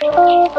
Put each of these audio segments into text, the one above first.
What's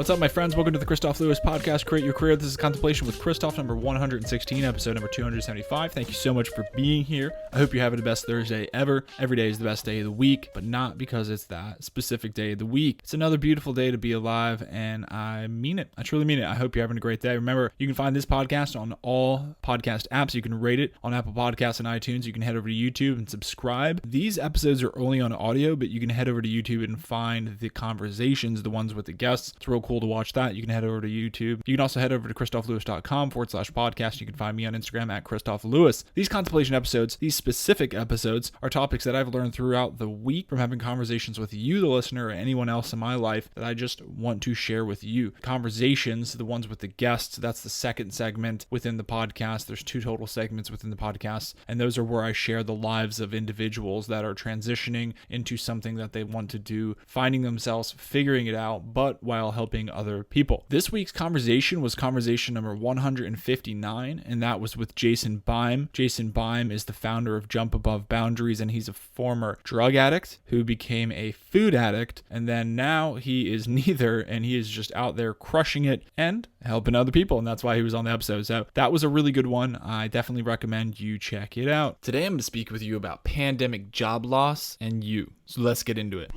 up, my friends? Welcome to the Kristof Lewis podcast, Create Your Career. This is Contemplation with Kristof, number 116, episode number 275. Thank you so much for being here. I hope you're having the best Thursday ever. Every day is the best day of the week, but not because it's that specific day of the week. It's another beautiful day to be alive, and I mean it. I truly mean it. I hope you're having a great day. Remember, you can find this podcast on all podcast apps. You can rate it on Apple Podcasts and iTunes. You can head over to YouTube and subscribe. These episodes are only on audio, but you can head over to YouTube and find the conversations, the ones with the guests. It's real cool to watch that. You can head over to YouTube. You can also head over to kristoflewis.com/podcast. You can find me on Instagram at Kristof Lewis. These contemplation episodes, these specific episodes, are topics that I've learned throughout the week from having conversations with you, the listener, or anyone else in my life that I just want to share with you. Conversations, the ones with the guests, that's the second segment within the podcast. There's two total segments within the podcast, and those are where I share the lives of individuals that are transitioning into something that they want to do, finding themselves, figuring it out, but while helping other people. This week's conversation was conversation number 159, and that was with Jason Beim. Jason Beim is the founder of Jump Above Boundaries, and he's a former drug addict who became a food addict, and then now he is neither, and he is just out there crushing it and helping other people, and that's why he was on the episode. So that was a really good one. I definitely recommend you check it out. Today I'm going to speak with you about pandemic job loss and you. So let's get into it.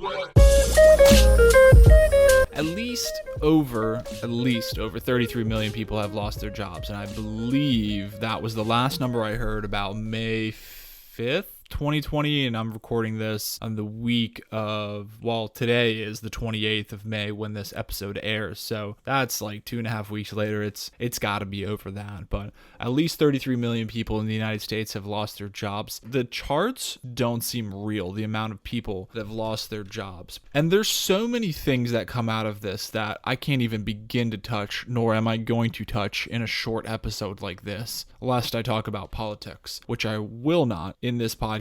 At least over 33 million people have lost their jobs, and I believe that was the last number I heard about May 5th. 2020, and I'm recording this on the week of, well, today is the 28th of May when this episode airs, so that's like 2.5 weeks later. It's got to be over that, but at least 33 million people in the United States have lost their jobs. The charts don't seem real, the amount of people that have lost their jobs, and there's so many things that come out of this that I can't even begin to touch, nor am I going to touch in a short episode like this, lest I talk about politics, which I will not in this podcast.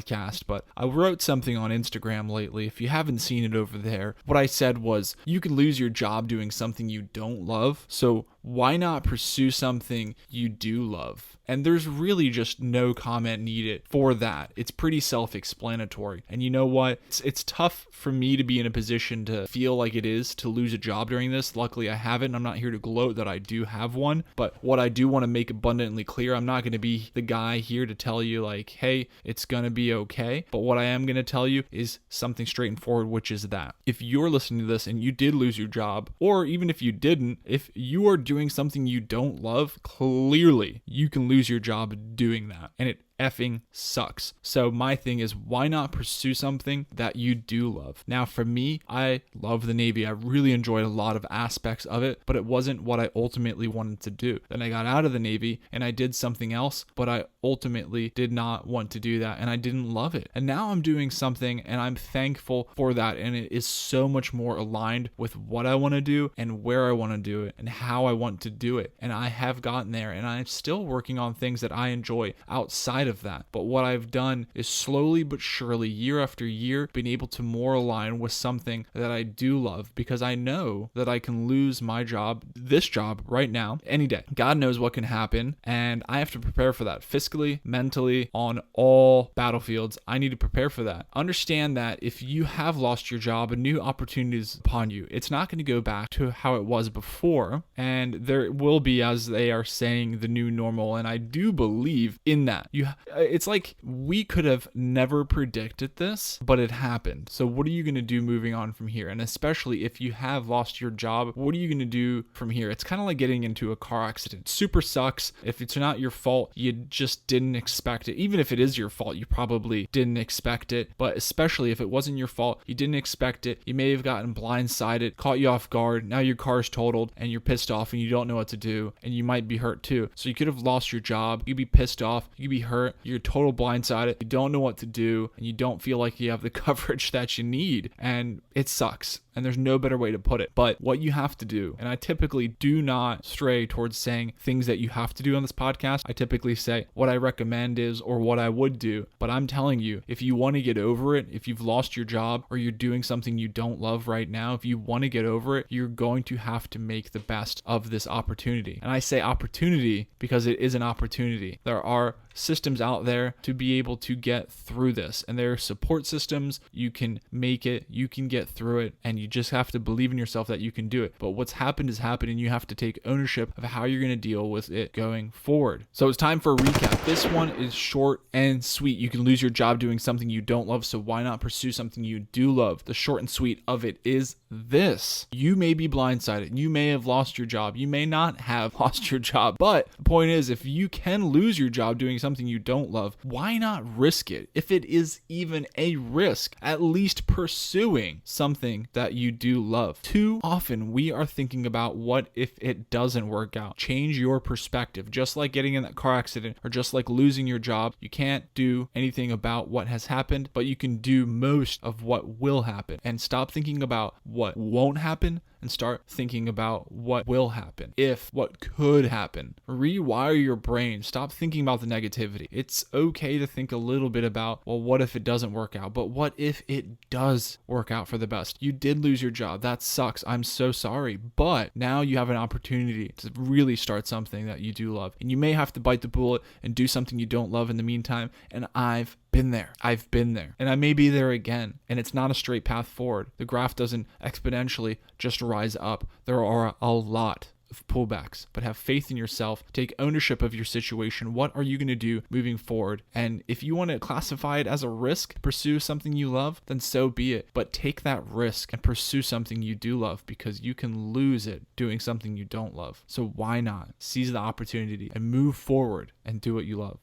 But I wrote something on Instagram lately. If you haven't seen it over there, what I said was, you can lose your job doing something you don't love, so why not pursue something you do love? And there's really just no comment needed for that. It's pretty self-explanatory. And you know what? It's tough for me to be in a position to feel like it is to lose a job during this. Luckily, I haven't. I'm not here to gloat that I do have one. But what I do want to make abundantly clear, I'm not going to be the guy here to tell you like, hey, it's going to be okay. But what I am going to tell you is something straightforward, which is that if you're listening to this and you did lose your job, or even if you didn't, if you are doing something you don't love, clearly you can lose your job doing that, and it effing sucks. So my thing is, why not pursue something that you do love? Now, for me, I love the Navy. I really enjoyed a lot of aspects of it, but it wasn't what I ultimately wanted to do. Then I got out of the Navy and I did something else, but I ultimately did not want to do that, and I didn't love it. And now I'm doing something, and I'm thankful for that, and it is so much more aligned with what I want to do and where I want to do it and how I want to do it. And I have gotten there, and I'm still working on things that I enjoy outside of that. But what I've done is slowly but surely, year after year, been able to more align with something that I do love, because I know that I can lose my job, this job right now, any day. God knows what can happen, and I have to prepare for that fiscally, mentally, on all battlefields. I need to prepare for that. Understand that if you have lost your job, a new opportunity is upon you. It's not going to go back to how it was before, and there will be, as they are saying, the new normal, and I do believe in that. It's like we could have never predicted this, but it happened. So what are you going to do moving on from here? And especially if you have lost your job, what are you going to do from here? It's kind of like getting into a car accident. Super sucks. If it's not your fault, you just didn't expect it. Even if it is your fault, you probably didn't expect it. But especially if it wasn't your fault, you didn't expect it. You may have gotten blindsided, caught you off guard. Now your car's totaled and you're pissed off and you don't know what to do, and you might be hurt too. So you could have lost your job. You'd be pissed off. You'd be hurt. You're total blindsided. You don't know what to do, and you don't feel like you have the coverage that you need, and it sucks. And there's no better way to put it. But what you have to do, and I typically do not stray towards saying things that you have to do on this podcast. I typically say what I recommend is, or what I would do. But I'm telling you, if you want to get over it, if you've lost your job or you're doing something you don't love right now, if you want to get over it, you're going to have to make the best of this opportunity. And I say opportunity because it is an opportunity. There are systems out there to be able to get through this, and there are support systems. You can make it, you can get through it, and you just have to believe in yourself that you can do it. But what's happened has happened, and you have to take ownership of how you're going to deal with it going forward. So it's time for a recap. This one is short and sweet. You can lose your job doing something you don't love, so why not pursue something you do love? The short and sweet of it is this: you may be blindsided, you may have lost your job, you may not have lost your job, but the point is, if you can lose your job doing something you don't love, why not risk it? If it is even a risk, at least pursuing something that you do love. Too often we are thinking about what if it doesn't work out. Change your perspective. Just like getting in that car accident or just like losing your job, you can't do anything about what has happened, but you can do most of what will happen. And stop thinking about what won't happen and start thinking about what will happen, what could happen. Rewire your brain. Stop thinking about the negativity. It's okay to think a little bit about, well, what if it doesn't work out? But what if it does work out for the best? You did lose your job. That sucks. I'm so sorry. But now you have an opportunity to really start something that you do love. And you may have to bite the bullet and do something you don't love in the meantime. And I've been there. And I may be there again. And it's not a straight path forward. The graph doesn't exponentially just rise up. There are a lot of pullbacks, but have faith in yourself. Take ownership of your situation. What are you going to do moving forward? And if you want to classify it as a risk, pursue something you love, then so be it. But take that risk and pursue something you do love, because you can lose it doing something you don't love. So why not seize the opportunity and move forward and do what you love?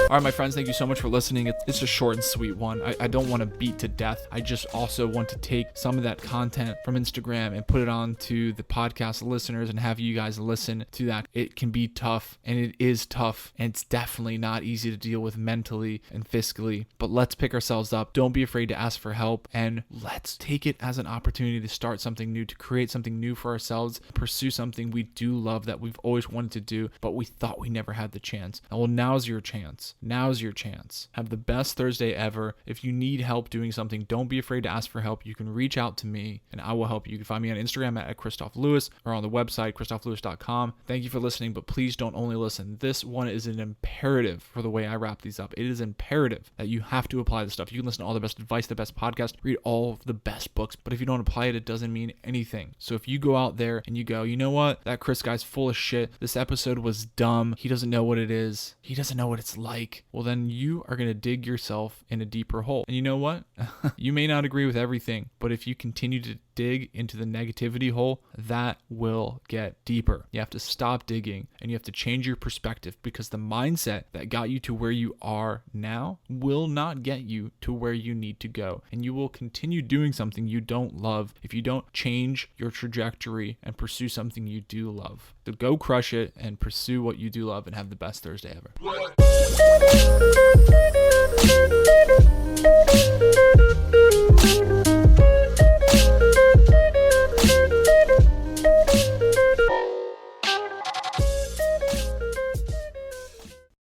All right, my friends, thank you so much for listening. It's a short and sweet one. I don't want to beat to death. I just also want to take some of that content from Instagram and put it on to the podcast listeners and have you guys listen to that. It can be tough, and it is tough, and it's definitely not easy to deal with mentally and fiscally, but let's pick ourselves up. Don't be afraid to ask for help, and let's take it as an opportunity to start something new, to create something new for ourselves, pursue something we do love that we've always wanted to do, but we thought we never had the chance. And well, now's your chance. Now's your chance. Have the best Thursday ever. If you need help doing something, don't be afraid to ask for help. You can reach out to me and I will help you. You can find me on Instagram at Kristof Lewis or on the website, kristoflewis.com. Thank you for listening, but please don't only listen. This one is an imperative for the way I wrap these up. It is imperative that you have to apply this stuff. You can listen to all the best advice, the best podcast, read all of the best books, but if you don't apply it, it doesn't mean anything. So if you go out there and you go, you know what? That Chris guy's full of shit. This episode was dumb. He doesn't know what it is. He doesn't know what it's like. Well, then you are going to dig yourself in a deeper hole. And you know what? You may not agree with everything, but if you continue to dig into the negativity hole, that will get deeper. You have to stop digging and you have to change your perspective, because the mindset that got you to where you are now will not get you to where you need to go. And you will continue doing something you don't love if you don't change your trajectory and pursue something you do love. So go crush it and pursue what you do love, and have the best Thursday ever.